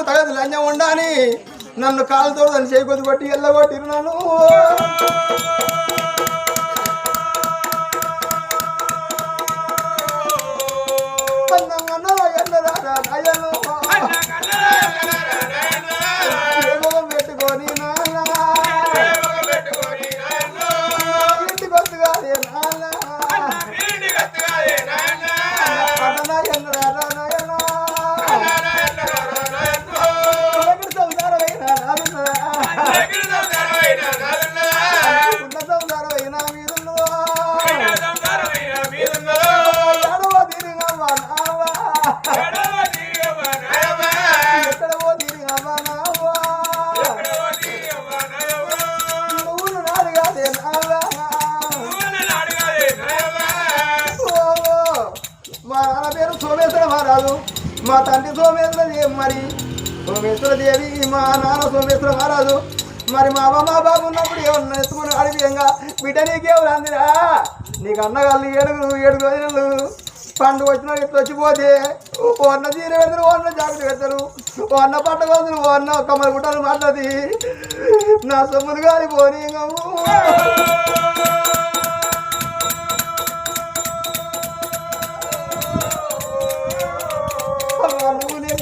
నాకు తగదు లంజం ఉండని నన్ను కాలుతో దాన్ని చేయకొద్ది కొట్టి ఎల్లగొట్టిరు నన్ను పెట్టుకొని ఇంటికి వస్తుగానే మా తండ్రి సోమేశ్వర దేవి మరి సోమేశ్వర దేవి మా నాన్న సోమేశ్వర మహారాజు మరి మా అమ్మ మా బాబు ఉన్నప్పుడు ఏమన్నా ఎత్తుకుని అడిగియంగా బిడ్డ నీకేమో అందిరా నీకు అన్నగాళ్ళు ఏడుగురు వదినలు పండుగ వచ్చిన ఇట్లా వచ్చిపోతే ఓన్న తీర పెడతారు ఓన్న జాకెట్ పెడతారు ఓన్న పట్ట వదులు ఓన్న కమ్మలు గుట్టలు మాట్లాడి నా సొమ్ములు గారి పోనీ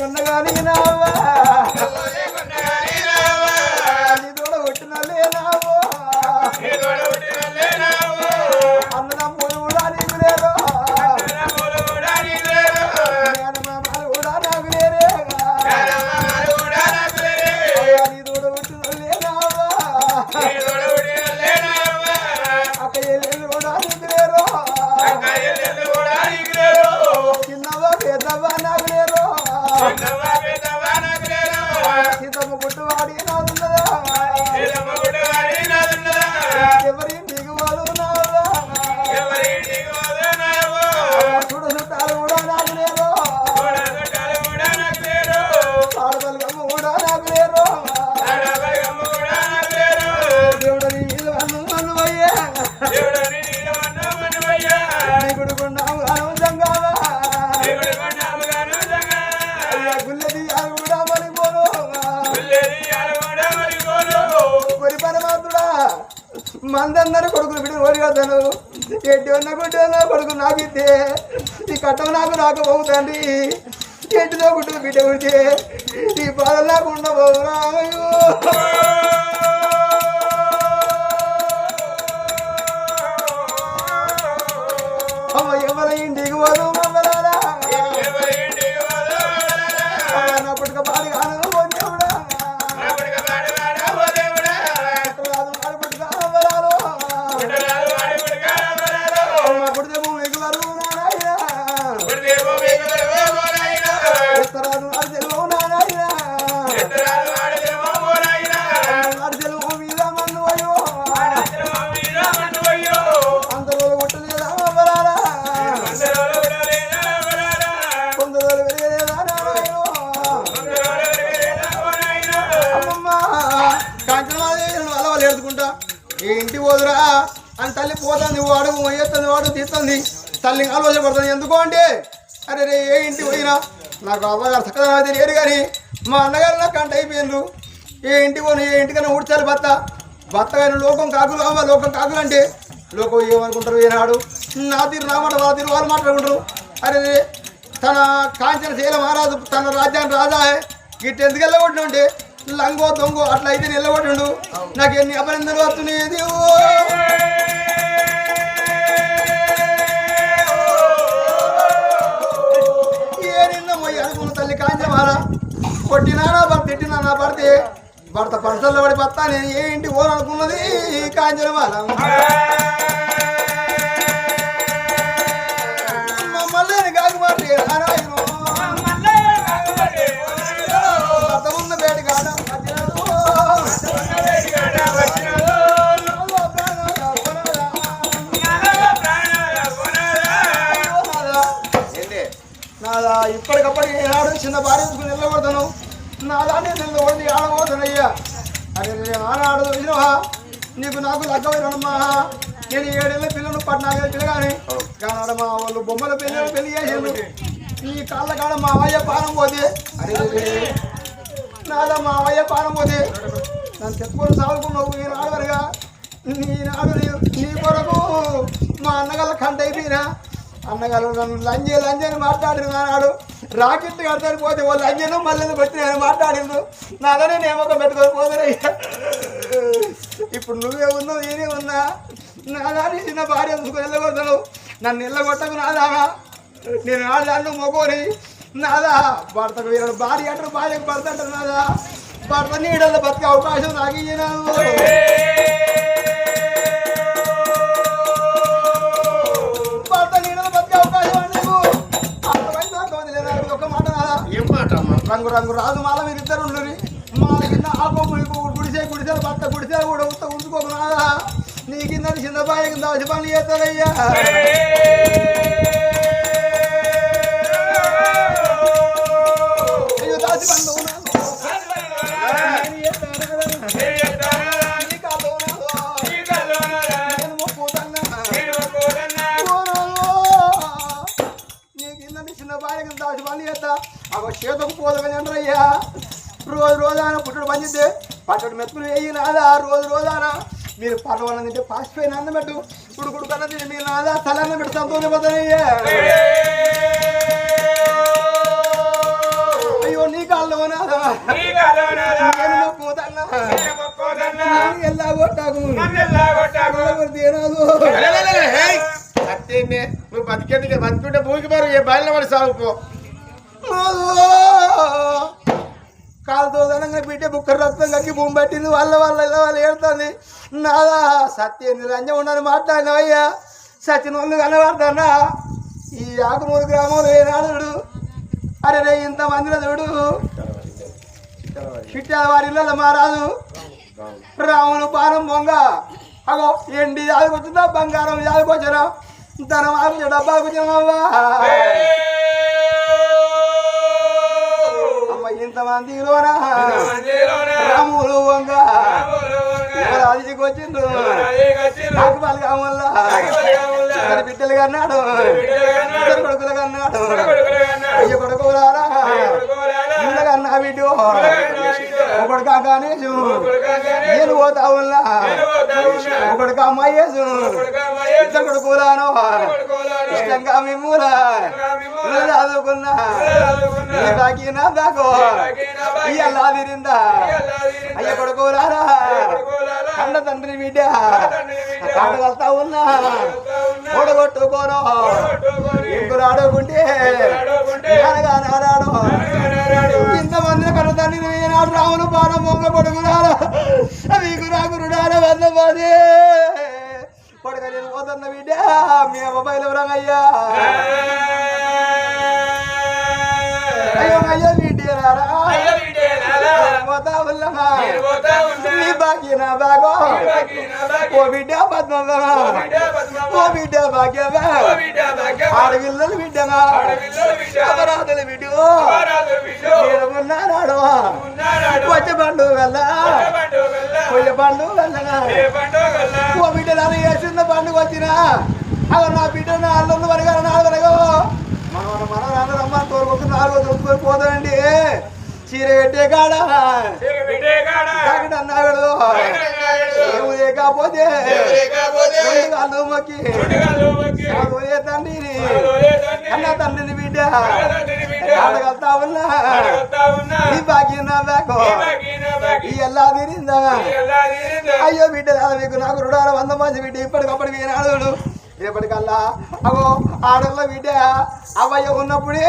ఉన్నగాని నావా నీ తోడ కొట్టిన లేనావో అన్నదమ్ములు కూడా నీకు లేరు మేనమామలు కూడా నాకు లేరే నీ తోడ కొట్టిన లేనావా అక్క ఎల్లు కూడా నీకు లేరు చిన్నవా పెద్దవా నాకు లేరు సీతమ్మ పుట్టువాడి నాదున్నదా ఎవరి దిగువాడు నాదా చూడ చుట్టాలు కూడా నాకు లేరు ఆడపల్లిగమ్మ కూడా నాకు లేరు దేవుడని అనువయ్యా నీ గుడుకున్నావు అనుజంగావా గుల్లెది కూడా మరిపోను పరమాత్ముడా మందందరూ కొడుకులు బిడ్డ ఓడిగడతాను ఎట్టి ఉన్న గుడ్డ కొడుకు నాకు ఇస్తే ఈ కట్టం నాకు రాకపోతుందండి ఎట్టితో గుడ్డలు బిడ్డ ఉడితే ఈ బాధలు నాకు ఉండబోరా అమ్మ ఎవరి ఇంటికి పోదు మమ్మలారా పుట్టుక పాడి కాను ఇంటి పోదురా అని తల్లి పోతుంది నువ్వు అడుగు మొయ్యేస్తుంది వాడు తీస్తుంది తల్లి ఆలోచనపడుతుంది ఎందుకు అంటే అరే రే ఏ ఇంటి పోయినా నాకు అవ్వగారు చక్కగా అయితే లేరు కానీ మా అన్నగారు నాకు కంట అయిపోయినారు ఏ ఇంటి పోను ఏ ఇంటికైనా ఊడ్చాలి భర్త కానీ లోకం కాకులు అమ్మ లోకం కాకులు అంటే లోకం ఏమనుకుంటారు ఏనాడు నా తీరు నా మాట వాళ్ళ తీరు వాళ్ళు మాట్లాడుకుంటారు అరే తన కాంచన శైల మహారాజు తన రాజ్యాన్ని రాజా గిట్ట ఎందుకు వెళ్ళగొట్టిన అంటే లంగో దొంగో అట్లా అయితే నిలబడిండు నాకు ఎన్ని అభినందనలు వస్తున్నాయి ఏ నిన్న మొయ్యి అనుకున్న తల్లి కాంచమాల కొట్టినానా భర్త తిట్టినా నా భర్తే భర్త పరసల్లో పడి భర్త నేను ఏ ఇంటి ఓన్ అనుకున్నది కాంచమాల మమ్మల్ని కాకు మాట ఉన్న బేటి కాడ నాదా ఇప్పటికప్పటికి ఏనాడు చిన్న భార్య నిలబడతాను నాదాన్ని నిలబడి ఆడబోతానయ్యా అరే ఆనాడు వినవా నీకు నాకు లగ్గమైనమ్మా నేను 7 ఏళ్ళ పిల్లలు 14 ఏళ్ళ పిల్లగాని కానాడు మా వాళ్ళు బొమ్మల పెళ్ళి చేసిండు ఈ కాళ్ళ కాడ మా అయ్య పానం పోతే అరే నాదా మావయ్య పానం పోతే నన్ను చెప్పుకొని సాగుకున్నావు ఈనాడు వరగా ఈనాడు నీ కొరకు మా అన్నగాళ్ళ కంట అయిపోయినా అన్నగారు నన్ను లంజని మాట్లాడిన నాడు రాకెట్ కడతాను పోతే వాళ్ళు లంజను మళ్ళీ పెట్టి నేను మాట్లాడిండు నాదనే నేమొక పెట్టుకొని పోతారయ్యా ఇప్పుడు నువ్వే ఉన్నావు నేనే ఉన్నా నాదా నీ చిన్న భార్య చూసుకొని వెళ్ళగొడతాను నన్ను వెళ్ళగొట్టకు నాదా నేను ఆడదాన్ని మొగోని నాదా భర్తకు వీరు భార్య అంటారు భార్యకు భర్త అంటారు నాదా భర్త నీడల్లో బతికే అవకాశం నాకు ఇయ్యనావు భర్త నీడల్లో బతికే అవకాశం నీకు అంత వయసు వదిలేదు ఒక మాట నాదా ఏం మాట రంగు రంగు రాజు మాల మీరు ఇద్దరు ఉండరు మాల కింద ఆకో గుడిసే భర్త గుడిసే కూడా ఉంచుకోకు నాదా నీ కింద చిన్న బాయ కింద వచ్చి పని చేస్తారయ్యా చేతకు పోదని అంటారయ్యా రోజాన పుట్టుడు పంచితే పట్టడు మెతుకులు వేయి నాదా రోజానా మీరు పర్వాలని తింటే పాసిపోయిన అన్నం పెట్టు కుడుకుడు కన్నా తిని మీరు నాదా తలన్న పెట్టి సంతోషపోతానయ్యా అయ్యో నీ కాళ్ళు నాదా పోతన్నా ఎలా కొట్టాకు నువ్వు బతికేందుకే బతుకుంటే భూమికి మారు ఏ బయలు పడి సాగుపో కాలుతో ధనంగా బిడ్డ బుక్క రక్తం కక్కి భూమి పట్టింది వాళ్ళు ఏడుతుంది నాదా సత్యం లంజం ఉండని మాట్లాడినవయ్యా సచిన వాళ్ళు కనబడతానా ఈ ఆకుమూరు గ్రామంలో ఏనాడు అరే రే ఇంతమందిలో చూడు చిట్టాల వారి ఇళ్ళ మారాదు రాములు పానం బొంగ అగో ఎండి యాదకొచ్చిందా బంగారం యాదకొచ్చినా ధనం ఆకు డబ్బాకు వచ్చినావా ఇంతమందిలోనా రాములు వంగ రాజుకి వచ్చిండు ఆకుపాలు కావాల బిడ్డలు కన్నాడు ఇద్దరు కొడుకులు కన్నాడు అయ్య కొడుకులారా కన్నా బిడ్డ ఒకడికా గణేశు నేను పోతా ఉన్నా ఒకడికి అమ్మాయేసు ఇద్దరు కొడుకులాను ఇష్టంగా మిమ్ములా చదువుకున్నా నా దాకో ఇయ్యలా తిరిందా అయ్య కొడుకోరారా కన్న తండ్రి బిడ్డ కాడగలుతా ఉన్నా ఓడగొట్టుకోను ఇంకులు ఆడుకుంటే నారాడు ఇంతమంది కన్న తండ్రి నాడు రాములు పానం మొంగ కొడుకురారా మీకు రాకురుడారా వందమాది కొడుక నేను పోతున్న బిడ్డ మీ అబ్బాయిలు ఎవరయ్యా అయ్యో బిడ్డరారా పోతా ఉన్నా నీ బాకీ నా బాగో ఓ బిడ్డ పద్మగా ఓ బిడ్డ భాగ్యమా ఆడపిల్లలు బిడ్డగా అపరాధులు బిడ్డ ఉన్నాడు వచ్చే పండు వల్ల కొయ్య పండు వెళ్ళగా ఓ బిడ్డ నాన్న వేసిన పండుగ వచ్చినా అలా నా బిడ్డ నా అల్లు వరగా నాలుగు వరగో మన నాన్న రమ్మని తోలుకొచ్చి 4 రోజులు పోతానండి చీర పెట్టే కాడ అన్నాడు ఏమి లేకపోతే కాళ్ళు మొక్కి తండ్రిని అన్న తండ్రిని బిడ్డ ఆడగలుగుతా ఉన్నా ఈ బాకీ నా బ్యాకు ఎలా తీరిందా అయ్యో బిడ్డ మీకు నాకు 100 మంది బిడ్డ ఇప్పటికప్పటికి ఏనాడు రేపటికల్లా అగో ఆడల్లో బిడ్డ అవయ్య ఉన్నప్పుడే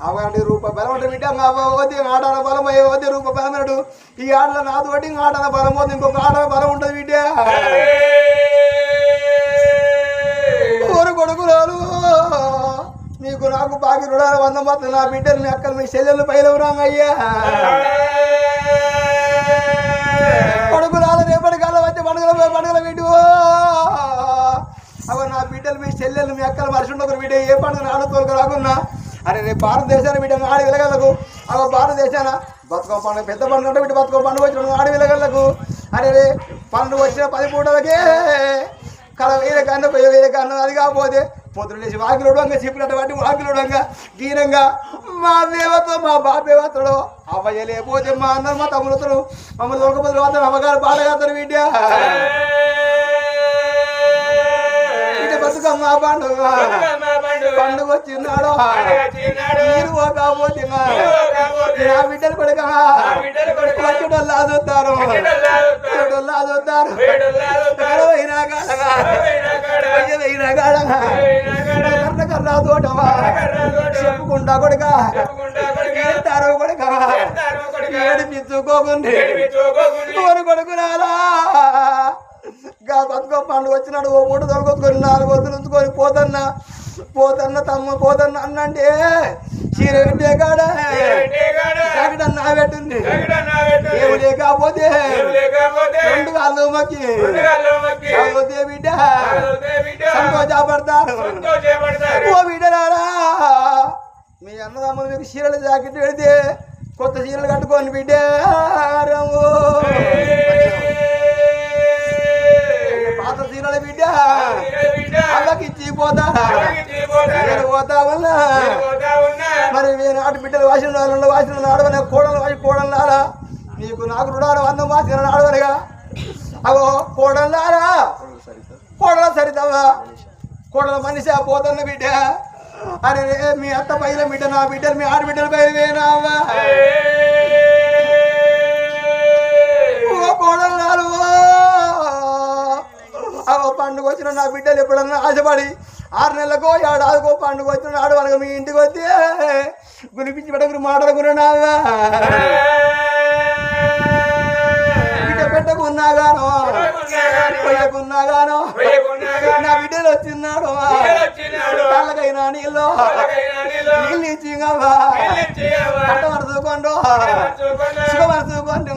అవన్నీ రూపాయి బలం అంటే బిడ్డ అవోది ఆడాల బలం అయ్యోది రూపాయి బలమన్నాడు ఈ ఆడలో నాది ఒకటి ఆడాల బలం పోతే ఇంకొక ఆడల బలం ఉంటుంది బిడ్డ ఊరు కొడుకురాలు నీకు నాకు బాకి 100 మంది నా బిడ్డలు మీ అక్కలు మీ చెల్లెళ్ళు పైలవరాంగ అయ్యా కొడుకురాలు రేపటికల్లా వచ్చి పండుగల బిడ్డు అవ నా బిడ్డలు మీ చెల్లెలు మీ అక్కలు మనిషి ఉండరు బిడ్డ ఏ పండుగ ఆడుకోలకు రాకున్నా అరే రేపు భారతదేశాన్ని బిడ్డ ఆడి వెలగలకు అవ భారతదేశాన బతుకమ్మ పండుగ పెద్ద పండుగ అంటే బిడ్డ బతుకమ్మ పండుగ వచ్చిన ఆడి వెలగలకు అరే రే పండుగ వచ్చిన 10 పూటలకే కళ వేరే కన్ను 1000 కన్ను అది కాకపోతే పొద్దున లేచి వాకిలోడంగా చెప్పినట్టు వాటి వాకిలోడంగా గీనంగా మా దేవతో మా బాబేవతడు అవ్వయ్య లేకపోతే మా అన్న మా తమ్ములతడు మమ్మల్ని దొరకపోతే అతను అమ్మగారు బాధగాతారు బిడ్డ బతుకమ్మ పండుగ వచ్చిన్నాడు మీరు కాకపోతే నా బిడ్డలు కొడుక వచ్చుడల్లా చూస్తారు కర్ర తోటమా చెప్పుకుంటా కొడుక కొడుక ఏడిపించుకోకుండా కొడుకు రాలా బతుకో పండుగ వచ్చినాడు ఓ మూడు తొలగొచ్చుకొని 4 రోజులు ఉంచుకొని పోతన్న తమ్మ పోతన్న అన్నంటే చీర పెట్టే కాడ నా పెట్టింది ఏమి లేకపోతే 2 కాళ్ళు మొక్కి బిడ్డ సంతోషపడతారు ఓ బిడ్డరారా మీ అన్నదమ్ములు మీకు చీరలు జాకెట్ పెడితే కొత్త చీరలు కట్టుకోండి బిడ్డ రాము పాత చీరల బిడ్డ అల్లకి ఇచ్చి పోతా వల్ల మరి నాటి బిడ్డలు వాసిన ఆడవనే కోడలారా నీకు నాకు రుణాలు 100 మాసిన ఆడవనగా అవో కోడలారా కోడల సరితవా కోడల మనిషి పోతన్న బిడ్డ అరే మీ అత్త పైన బిడ్డ నా బిడ్డలు మీ ఆడబిడ్డల పైన ఓ కోడలారు అవో పండుగ వచ్చిన నా బిడ్డలు ఎప్పుడన్నా ఆశపడి 6 నెలలకో 7 ఏడాదికో పండుగ వచ్చిన నాడు అనగా మీ ఇంటికి వస్తే గురిపించి పెట్టకుని మాట్లాడుకున్నావా పెట్టకున్నాగానో పోయకున్నాగానో నా బిడ్డలు వచ్చిన్నాడు వాళ్ళకైనా నీళ్ళు ఇచ్చివా కట్టమరుచుకోండు సుఖమరుచుకోండి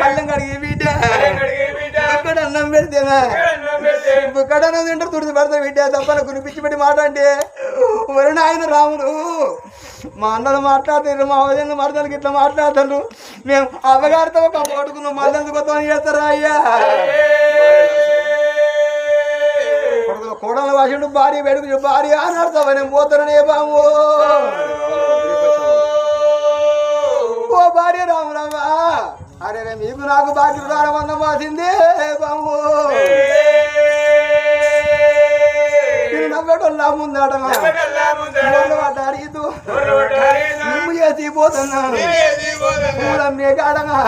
పల్లెం కడిగి బిడ్డ ఇక్కడ అన్నం పెడితే ఇక్కడ తింటారు తుడిచి పెడతా బిడ్డ తప్పన కునిపించి పెట్టి మాట అంటే వరుణ ఆయన రాముడు మా అన్నలు మాట్లాడుతారు మా వదిన మరదలకి ఇట్లా మాట్లాడతారు మేము అవ్వగారితో ఒక పట్టుకున్నాం మళ్ళీ ఎందుకు కొత్త చేస్తారా అయ్యా కోడలు వాసుడు భార్య వేడుకు భార్య అని అర్థం నేను పోతాననే బాము ఓ భార్య రామురామా అరే మీకు నాకు బాధ్యుడు రావన్న మాసిందే బాము నవ్వటల్లా ముందాట అడిగితూ నువ్వు చేసి పోతున్నాను పూలమ్మే కాడగా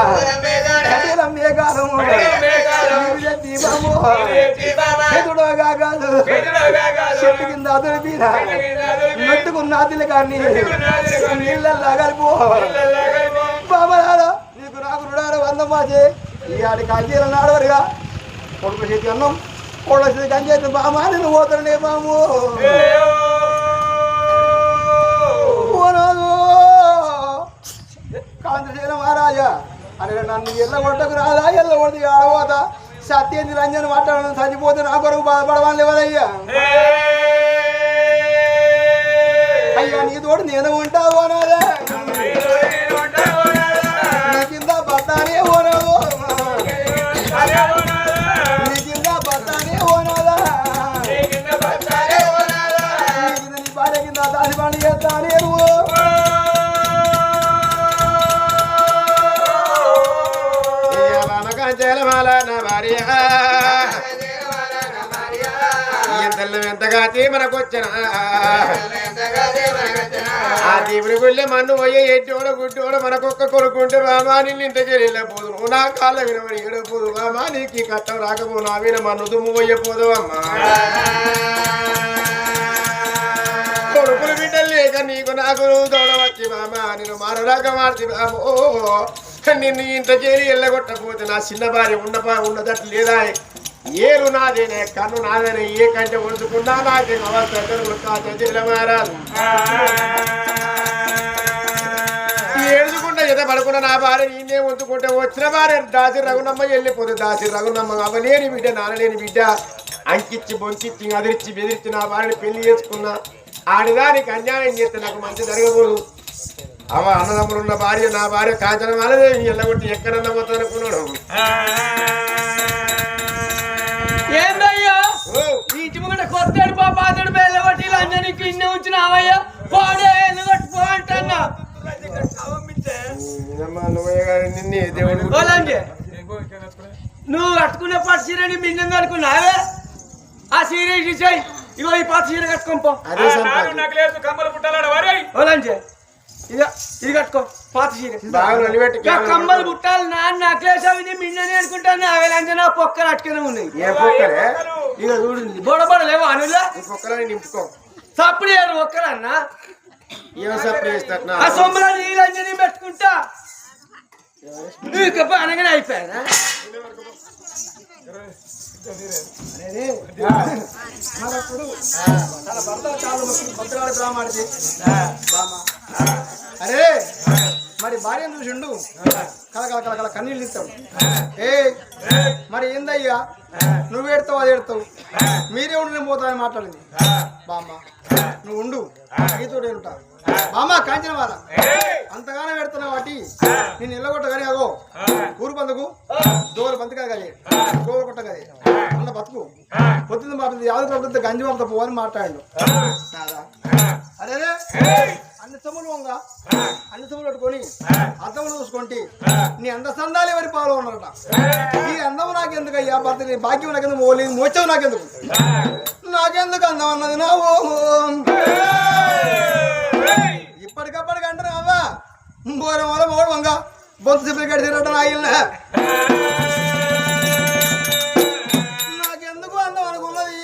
కట్టెలమ్మే కాదము దీపము ఎదుడుగా కాదు చెట్టు కింద అదులిపిన మెట్టుకున్న అదిలి కానీ నీళ్ళల్లా కలిపో బాబారా నీకు నాకు రుడారు 100 మాసే ఈ ఆడి కంచీల నాడవరుగా కొడుకు చేతి అన్నం కోళ్ళ చేతి కంచేతి బామా నేను పోతానే బాము కాంతశీల మహారాజా అని నన్ను ఎల్ల కొట్టకు రాదా ఎల్ల కొడుతు ఆడబోతా సత్యేంద్ర రంజన్ మాట్లాడడం చచ్చిపోతే నా కొరకు బాధపడవాళ్ళు ఎవరయ్యా అయ్యా నీ తోడు నేను ఉంటావు అనాదా నీ కింద బతానే ఓనవు నీ కింద బతానే ఓనాదా నీ భార్య కింద దాని పని చేస్తానే ఎంతగా మనకు వచ్చిన ఆ దేవుడి గుళ్ళే మన్ను పోయే ఎట్టోడ గుట్టోడ మనకొక్క కొనుక్కుంటే రామా నిన్ను ఇంటికి వెళ్ళిపోదు నా కాళ్ళ వినబడి ఏడపోదు రామా నీకు కట్టం రాకపో నా విన మన్ను దుమ్ము పోయపోదు అమ్మా కొడుకులు బిడ్డలు లేక నీకు నాకు తోడవచ్చి మామా నేను మారరాక మార్చి బాబో నిన్ను ఇంత చేరి వెళ్ళగొట్టకపోతే నా చిన్న భార్య ఉన్నదట్లు లేదా ఏరు నాదేనే కన్ను నాదేనే ఏ కంటే ఉంచుకున్నా నాకే అవస్థ మారాలి ఏడుచుకుంటే ఎద పడుకున్న నా భార్య నేనే ఉంచుకుంటే వచ్చిన భార్య దాసి రఘునమ్మ వెళ్ళిపోతే దాసి రఘునమ్మ అవలేని బిడ్డ నానలేని బిడ్డ అంకిచ్చి బొంకిచ్చి అదిరిచ్చి బెదిరించి నా భార్యని పెళ్లి చేసుకున్నా ఆడిదానికి అన్యాయం చేస్తే నాకు మంచి జరగబోదు అవ అన్నదమ్ములు ఉన్న భార్య నా భార్య కాంచన వాళ్ళదే ఎల్లగొట్టి ఎక్కడన్నా పోతా అనుకున్నాడు ఏందయ్యా ఇంటి ముంగట కొత్తాడు పాపాతాడు లంజనికి ఇన్నే ఉంచినావయ్యా వాడే ఎందుకు పట్టుకో అంటన్నా నిన్నే దేవుడు ఓ లంజే నువ్వు కట్టుకునే పట్టు చీరని మిన్నంగా అనుకున్నావే ఆ చీర ఇచ్చేయి ఇగో ఈ పాత చీర కట్టుకోపో అదే ఓ లంజే ఇది కట్టుకో పాత చీర బాగా నలిపెట్టి కమ్మలు పుట్టాలి నాన్న నక్లేస్ అవి మిన్నని అనుకుంటాను అవి లంజన పొక్కలు అట్టుకునే ఉన్నాయి ఏ పొక్కలే ఇక చూడండి బొడబడలేవు అనులా ఈ పొక్కలని నింపుకో సప్పుడు ఏడు ఒక్కలన్నా ఏమో సప్లై చేస్తా ఆ సొమ్మల నీళ్ళంజని పెట్టుకుంటా నువ్వు అనగానే అయిపోయానా మనప్పుడు తన భర్త చాలు భద్రాడు బ్రాహ్మడిది అరే మరి భార్యను చూసిండు కలకల కలకల కన్నీళ్ళు తీస్తాడు మరి ఏందయ్యా నువ్వు ఏడతావు అది ఏడతావు మీరే ఉండి నేను పోతానని మాట్లాడింది బామ్మ నువ్వు ఉండు నీతో ఉంటా బామ్మ కాంచిన వాళ్ళ అంతగానే పెడుతున్నావు వాటి నేను నిల్లగొట్ట కానీ అగో ఊరు బందుకు దోరు బంతుగా కానీ గోరు కొట్ట కానీ అన్న బతుకు పొద్దున్న మాట్లాడింది యాదు ప్రభుత్వ గంజి పంపుతా పోవని మాట్లాడు అరే అన్ని సొమ్ములు వంగ అన్ని సొమ్ములు పట్టుకొని అద్దములు చూసుకుంటే నీ అందసందాలు ఎవరి పాలు ఉన్నారట ఈ అందము నాకెందుకు అయ్యా భర్త నీ భాగ్యం నాకెందుకు మోలి మోచావు నాకెందుకు అందం అన్నది నా ఇప్పటికప్పటికి అంటారు అవ్వా బోరం వల్ల మోడు వంగ బొంత చెప్పి కడితే ఆయన నాకెందుకు అందం అనుకున్నది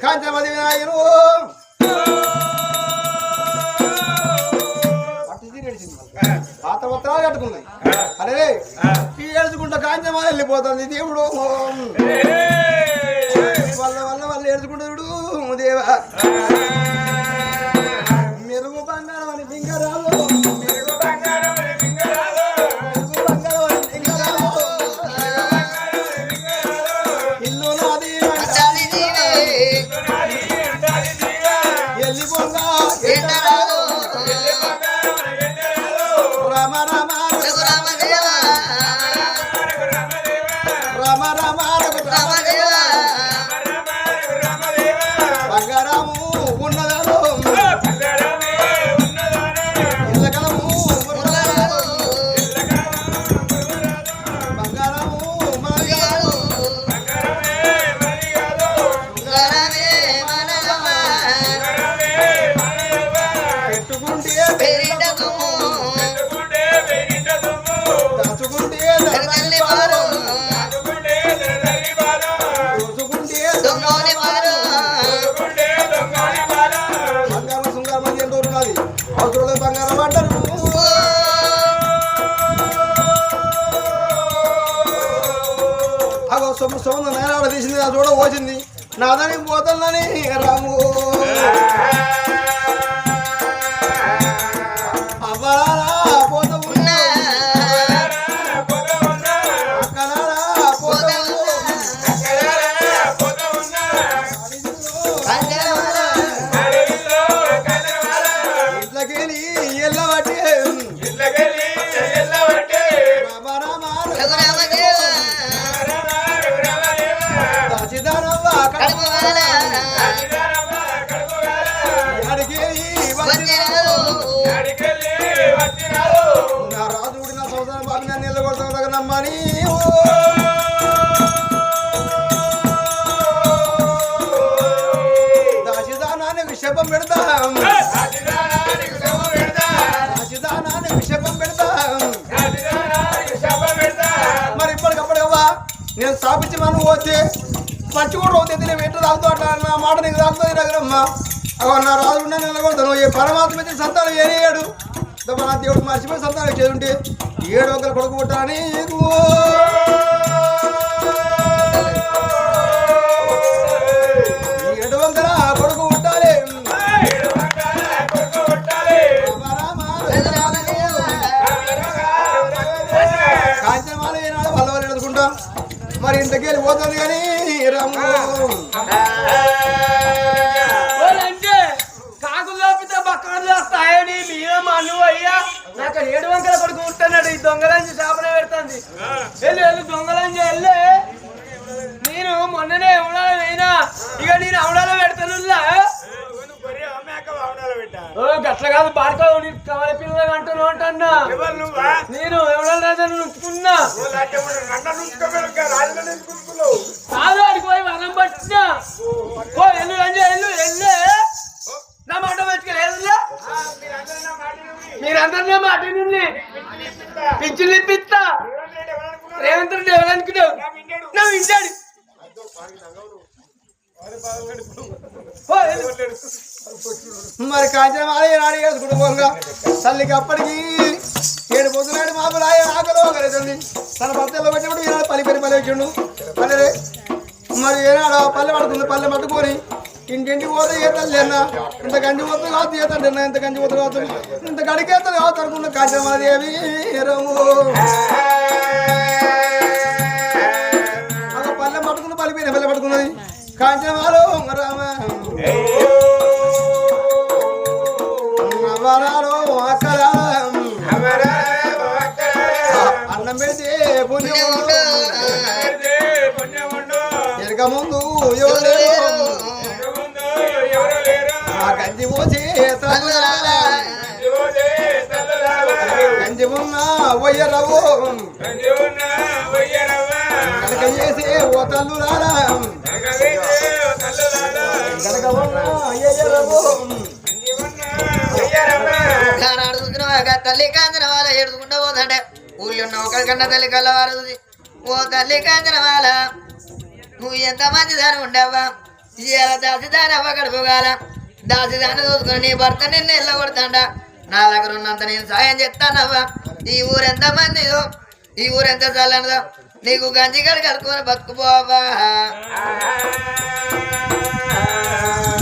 కాంచమది వినాయను పాత పత్రాలు కట్టుకున్నాయి అరే ఈ ఏడ్చుకుంటా కాంచమాల వెళ్ళిపోతుంది దేవుడు వల్ల వల్ల వాళ్ళు ఏడ్చుకుంటాడు దేవా మెరుగు బంగారం అని పింగరాలు మెరుగు బంగారం అని పింగరాలు ఇల్లు నాది ఎల్లి పొంగ రామ రామ రామ రామ బంగారము ఉన్నదాను ఇళ్ళకలము బంగారము పెట్టుకుంటే దాచుకుంటే బంగారం శృంగారం మంది ఎంత ఉన్నది అవసరంలో బంగారం అంటారు అగో సొమ్ము సొమ్ము నేనాడ తీసింది నా చూడ పోసింది నాదానికి పోతుందని రాము అవ్వరా పోతా ఉన్నా అక్కలారా పోతా ఇంట్లోకెళ్ళి ఎల్లబట్టి రామ రామ దాచిదానవ్వ నా రాజుడి నా సంవత్సరం బాబు నన్ను నిలబడతావు దగ్గర నమ్మని దాచిదానాన్ని విషపం పెడతాం దాచిదానాన్ని విషపం పెడతాం మరి ఇప్పటికప్పుడవ్వా నేను స్థాపించి మనం పోతే పచ్చి కూడా అవుతుంది నేను వెంట తాగుతూ అట్లా నా మాట నీకు తాగుతుంది దగ్గరమ్మా అవ నా రాజు నిలబడతాను ఏ పరమాత్మ ఇచ్చిన సంతానం ఏనేయాడు నా దేవుడు మర్చిపోయి సంతానం చేస్తుంటే 7 వందల కొడుకు పుట్టాని కొడుకు పుట్టాలి కాంచనమాల ఏనాడు వాళ్ళ వాళ్ళు ఎదుర్కొంటాం మరి ఇంతకెళ్ళి పోతుంది కానీ రాము కాకులు తప్పితే బక్కలు వస్తాయని మీరమ్మా నువ్వు అయ్యా నాకు 7 వంకల కొడుకు ఉంటున్నాడు ఈ దొంగలంచి చేపనే పెడుతుంది వెళ్ళి దొంగలంచి వెళ్ళే నేను మొన్ననే అవడాలు అయినా ఇక నేను అవడాలో పెడతాను అట్లా కాదు బాడుకో కవలి పిల్లలు అంటున్నావు అంటున్నా ఎవరు నువ్వా నేను ఎవడో రాజాను ఉంచుకున్నా నువ్వు నాకేమన్నా నన్ను నుంచుకోగలరు రాజులను ఎందుకుంటున్నావు కాదు అడిగి పోయి వరం పట్టినా ఓ ఎల్లు రంజా ఎల్లు ఎల్లే నా మాట మంచిగా మీరందరూ నా మాట నుండి పిచ్చులు ఇప్పిస్తా రేవంత్ రెడ్డి ఎవరనుకున్నావు నా వింటాడు మరి కాంచనమాల నాడు వేసుకుంటుపోగా తల్లికి అప్పటికి 7 పొద్దునాడు మామూలు ఆకలి కలుగుతుంది తన భర్తల్లో పెట్టినప్పుడు ఈనాడు పల్లి వచ్చిండు పల్లె మరి ఏనాడు పల్లె పడుతుంది పల్లె పట్టుకొని ఇంటింటికి పోతే ఏ తల్లి అన్న ఇంత గంజి పోతుంది కావచ్చు ఏ తండ్రి అన్న ఇంత గంజి పోతుంది కావచ్చు ఇంత గడికేస్తుంది కావచ్చు అనుకున్న కాంచనమాదేవి అలా పల్లె పట్టుకున్న పల్లె పట్టుకున్నది కాంచనమాలో రామ అన్నం పెడితే పుణ్యం ఎరక ముందు ఎవరు గంజి పోసి గంజి ఉన్న వయ్యరవు కనుక చేసి ఓ తల్లు రారా కనుక ఉన్న అయ్యరవు తల్లి కాంచన వాళ్ళ ఏడుచుకుంటా పోతుంటే ఊళ్ళో ఉన్న ఒకరికన్నా తల్లి కళ్ళవారుది ఓ తల్లి కాంచన వాళ్ళ నువ్వు ఎంత మంచిదాని ఉండవా ఇలా దాసిదాని అవ్వ గడుపుగాల దాసిదాన్ని చూసుకుని నీ భర్త నిన్ను ఎల్లగొడతాడా నా దగ్గర ఉన్నంత నేను సాయం చేస్తానవ్వా ఈ ఊరెంత మందిదో ఈ ఊరెంత చల్లనదో నీకు గంజి గడి కడుక్కొని బతుకుపోవా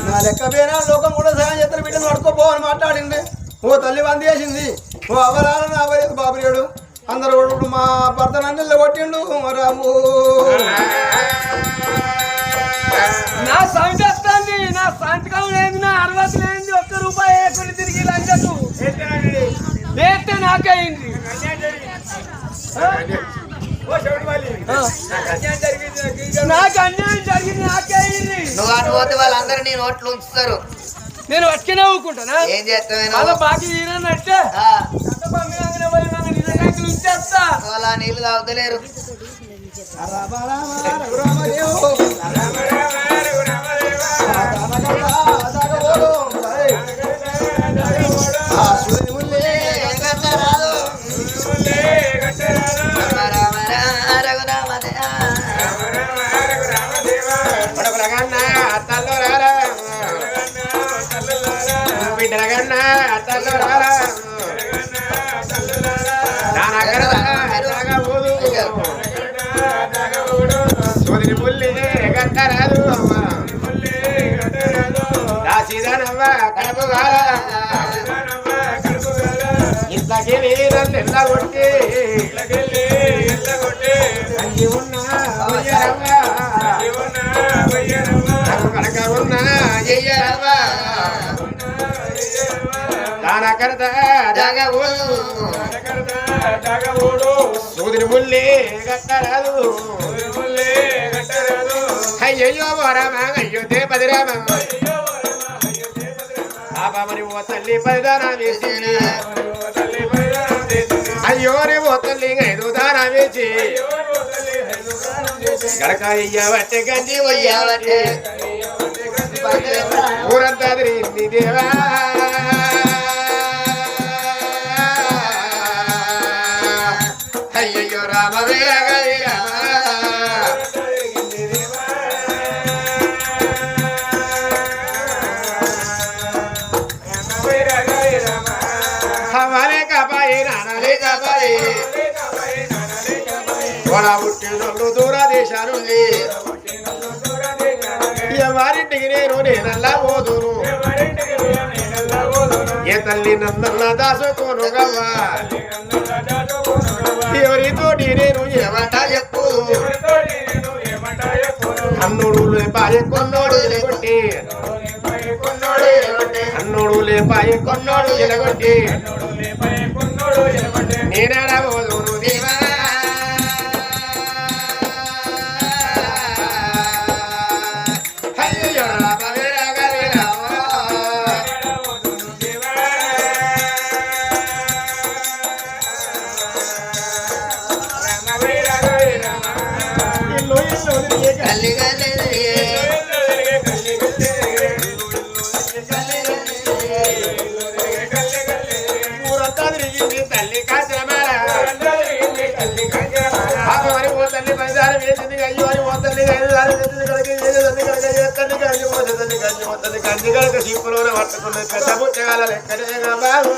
నా లెక్క పేరా లోకం కూడా సాయం చేస్తారు బిడ్డను పడుకోపోవని మాట్లాడింది ఓ తల్లి వంద చేసింది ఓ అవరాలు నా అవలేదు బాబురేడు అందరు మా భర్త నన్ను కొట్టిండు రాము నా సంగతి వస్తుంది నా సంతకం లేదు నా అర్హత లేదు ₹1 ఏకుని తిరిగి లంచకు వేస్తే నాకయింది నాకు అన్యాయం జరిగింది నాకయింది నువ్వు అటు పోతే వాళ్ళందరూ నీ నోట్లు ఉంచుతారు నేను వచ్చి నవ్వుకుంటానా ఏం చేస్తావు వాళ్ళ బాకీ తీరన్నట్టే ఉంచేస్తా వాళ్ళ నీళ్ళు తాగుతలేరు ఇంతకెళ్ళి నన్ను ఎల్లగొట్టి కనుక ఉన్నా చెయ్యరవ్వా దానకరత సూదిని ముల్లి గట్టరాదు అయ్యయ్యో రామా అయ్యో దేపది రామ పాపమని ఓ తల్లి పరిదానా వేసి అయ్యో రే ఓ తల్లి 5 దానా వేసి గడక ఇయ్యబట్టే గంజి వయ్యబట్టే ఊరంతా తిరిగింది దేవా అయ్యయ్యో రామ వేగలి రామ హమారే కబాయి నానలే కబాయి వన పుట్టినోళ్ళు దూర దేశాలుంది ఎవరింటికి నేనల్లా పోదును ఏ తల్లి నన్నల్లా దాసుకోను గవ్వా ఎవరితోటి నేను ఏమంట చెప్పు అన్నుడు లేపాయ కొన్నోడు ఎలగొట్టి అన్నుడు లేపాయ కొన్నోడు ఎలగొట్టి నేనాడ పోదును దేవా కల్లి కల్లి ఊరంతా తిరిగింది తల్లి కాచరమాల పాపమని ఓ తల్లి పైదారు వేసింది అయ్యో అని ఓ తల్లి ఐదుదారు వేసింది కనుక తల్లి కనుక తల్లి కంచి పోతే తల్లి కంచి పోతుంది కంచి కనుక సీపులోన పట్టుకున్నది పెద్ద పుట్టగాల లెక్కనేగా బాబు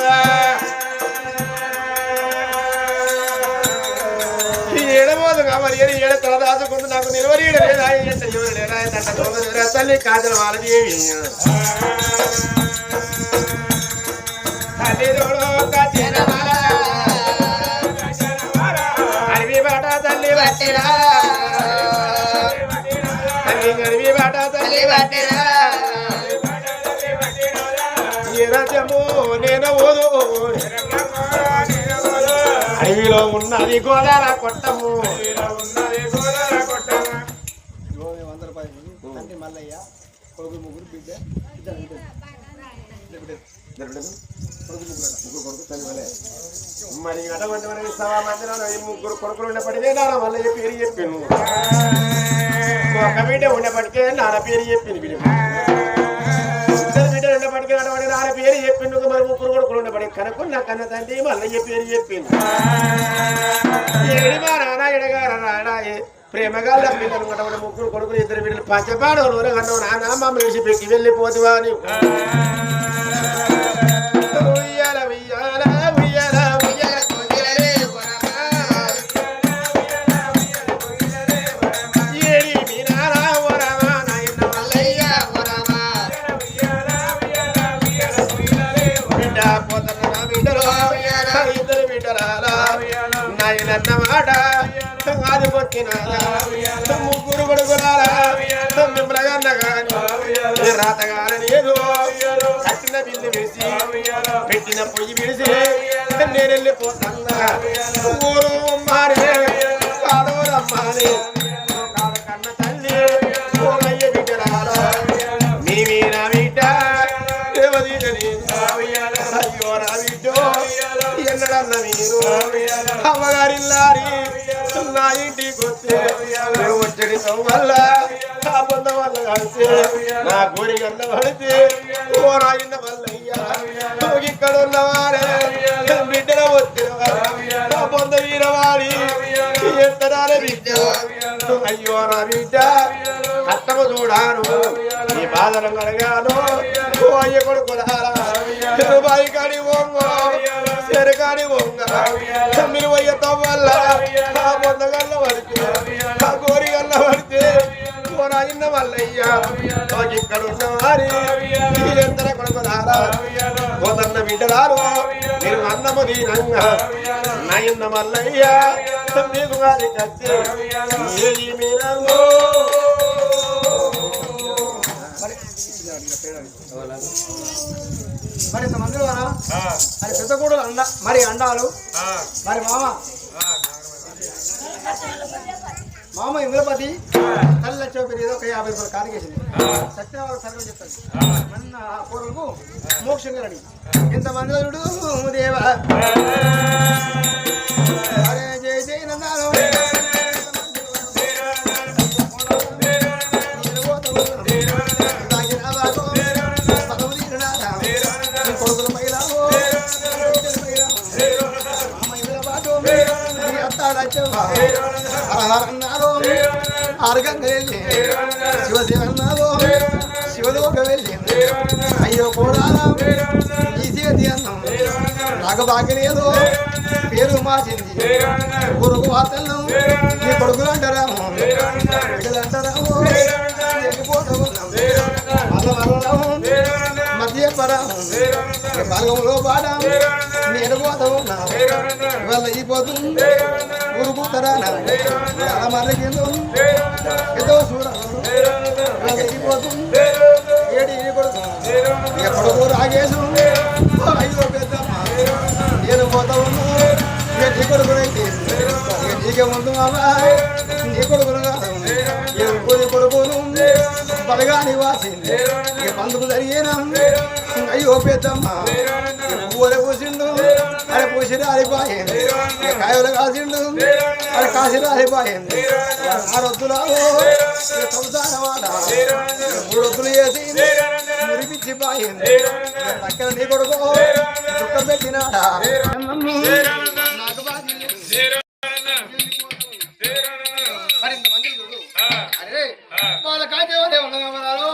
ఏడబోదు కాబట్టి ఏడ తల దాచుకుంటూ నాకు నిలవరి తల్లి కాజల వాళ్ళది అడవి బాట తల్లి పట్టిరా తల్లి అడవి బాట తల్లి పట్టిరా ఏ రాజ్యము నేను ఓదు అడవిలో ఉన్నది గోదాల కొట్టము అంటే మల్లయ్య కొడుకు ముగ్గురు బిడ్డ మరి అటువంటి మనకి సవా మందిరంలో ఈ ముగ్గురు కొడుకులు ఉన్నప్పటికే నాన్న మల్లయ్య పేరు చెప్పాను ఒక బిడ్డ ఉన్నప్పటికే నాన్న పేరు చెప్పింది బిడ్డ ఇద్దరు బిడ్డలు ఉన్నప్పటికే అటువంటి నాన్న పేరు చెప్పిండు మరి ముగ్గురు కొడుకులు ఉన్నప్పటికీ కనుక్కున్న కన్న తండ్రి మల్లయ్య పేరు చెప్పింది ఏడి మా నాన్న ఎడగార నాడాయే ప్రేమగా పిల్లలు ఉన్నటువంటి ముగ్గురు కొడుకులు ఇద్దరు బిడ్డలు పంచపాడవరు అన్నావు నాన్న మమ్మల్ని విడిచిపెట్టి వెళ్ళిపోతువా అని ఉయ్యాల ఉయ్యాల ఉయ్యాల ఉయ్యాల ఏడి మీనారా ఓరమా నాయన మల్లయ్య ఓరమా బిడ్డ పోతన్న నా బిడ్డలు ఇద్దరు బిడ్డలారా నాయనన్న మాట అది కొట్టినారా ముగ్గురు కొడుకులారా మిమ్మల్ని కానీ రాతగారని ఏదో కట్టిన బిల్లు వేసి పెట్టిన పొయ్యి విడిసి నేను వెళ్ళిపోతున్నా ఊరు మారే కాడోరమ్మాని కన్న తల్లి ఓమయ్య బిడ్డలారా నీవి నా బిడ్డ దేవదీనని అయ్యో నా బిడ్డో ఎన్నడన్న మీరు అమ్మగారిల్లారి నా ఇంటికి వస్తే వచ్చడి వల్ల ఆ పొంద వల్ల కలిసి నా గోరి గంట పడితే ఓ రాయిన మల్లయ్య ఇక్కడ ఉన్నవారే బిడ్డల వచ్చిన పొంద వీరవాడి ఎత్తడాలే బిడ్డ అయ్యో నా బిడ్డ కష్టము చూడాను ఈ బాధలు కడగాను ఓ అయ్య కొడుకులారా బాయి కాడి వంగ చెరకాడి వంగ మీరు అయ్యతో వల్ల ఆ పొందగల్ల పడితే ఆ గోరి గల్ల పడితే ఓ రాయిన మల్లయ్య ఇక్కడ ఉన్నవారి మీరెంతర కొడుకులారా పోతన్న బిడ్డలారు మీరు అన్నము దీనంగా నాయన్న మల్లయ్య మీకు వారి కత్తి ఏది మీరంగో మరి ఇంతమందిలో మరి పెద్ద కూడలు మరి అండాలు మరి మామ ఇంద్రపతి తల్లి లక్ష పేరు ఏదో ఒక 50 రూపాయలు కానికేసింది సత్యనారాయణ సర్వం చెప్తాను మన కూరలకు మోక్షంగా రెడీ ఇంతమందిలో చూడు దేవా అరే జయ జయ నందాలు కొడుకుల పైలావో అన్నారో ఆరుగంగా వెళ్ళి శివదేవ అన్నారో శివలోక వెళ్ళి అయ్యో కూడా ఈ చేతి అన్నం నాకు బాగలేదు పేరు మార్చింది కొడుకు వార్తలను నీ కొడుకులు అంటారాము బిడ్డలు అంటారాము వెళ్ళిపోతాము మధ్య పరాము భాగంలో పాడా నేను పోతా ఉన్నా ఇవాళ అయిపోతుంది ఊరుకుతారా మరకెందు ఏదో చూడాలి ఇవాళ అయిపోతుంది ఏడి కొడుకు ఎక్కడో రాగేసు అయ్యో పెద్దమ్మ నేను పోతా ఉన్నా నీ కొడుకునైతే నీకే ముందు మామా నీ కొడుకును కాదు ఏ కొడుకును బలగాని వాసింది పందుకు జరిగినా అయ్యో పెద్దమ్మ ఊరే కూర్చుండు అరే పూసిరి ఆరిపోయింది కాయలు కాసిండు అరే కాసిరి ఆరిపోయింది 6 వద్దులు సంసారమాట 3 వద్దులు చేసి మురిపించిపోయింది పక్కన నీ కొడుకు దుఃఖం పెట్టినాడా నాకు మరి ఇంతమంది అరే వాళ్ళ కాయ ఉన్నదన్నారు